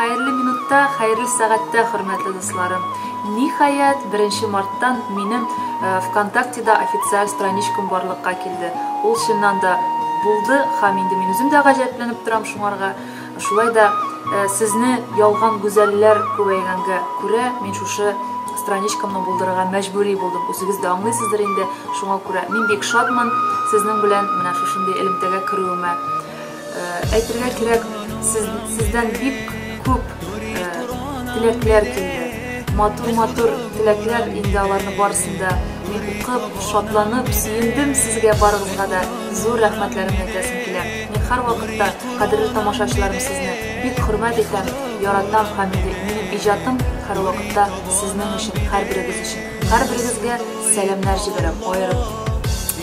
Хайырлы минутта, хайырлы сәгатьтә, хөрмәтле дусларым. Ниһаять, 1 марттан минем ВКонтактеда официаль страничкам барлыкка килде. Ул чыннан да булды, һәм инде мин үзем дә гаҗәпләнеп торам шуңарга. Шулай да сезне ялган гүзәлләр күбәйгәнгә күрә, мин шушы страничкамны булдырырга мәҗбүри булдым. Үзегез дә аңлыйсыздыр инде, шуңа күрә мин бик шатман сезнең белән менә шушындый элемтәгә керүемә. Әйтергә кирәк, сездән бик күп теләкләр килде. Матур теләкләр, инде аларны барысында мин укып, шатланып, сөендем. Сезгә барыгызга да зур рәхмәтләремне әйтәсем килә. Мин һәрвакытта, кадерле тамашачыларым, сезне бик хөрмәт итәм, яратам һәм минем иҗатым һәрвакытта сезнең өчен, һәрберегез өчен. Һәрберегезгә сәламнар җибәрәм, аерым.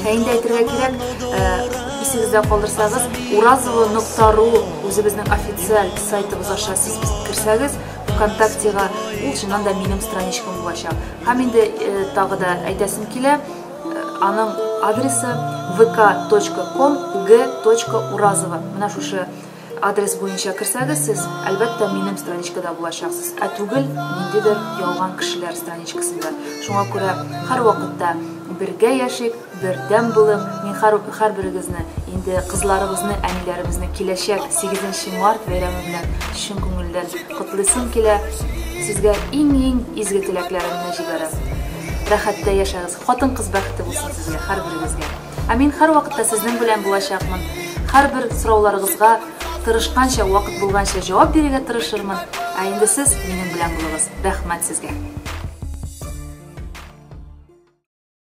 Инде әйтергә кирәк, исегездә калдырсагыз, urazova.ru үзебезнең официаль сайтыбыз аша сез кирсәгез, ВКонтактега ул чыннан да минем страничкам булачак. Һәм инде тагы да әйтәсем килә, аның адресы vk.com g.urazova. Менә шушы адрес буенча кирсәгез, сез әлбәттә минем страничкада булачаксыз. Ә түгел ниндидер ялган кешеләр страничкасында. Шуңа күрә һәрвакытта бергә яшик, бердәм булып, мин һәрберегезне, инде кызларыбызны, әниләребезне киләчәк 8 март бәйрәме белән чын күңелдән котлыйсым килә. Сезгә иң изге теләкләремне җибәрәм. Рәхәттә яшәгез, хатын-кыз бәхете булсын сезгә, һәрберегезгә. Ә мин һәрвакытта сезнең белән булачакмын. Һәрбер сорауларыгызга тырышканча, вакыт булганча җавап бирергә тырышырмын. Ә инде сез минем белән булыгыз. Рәхмәт сезгә.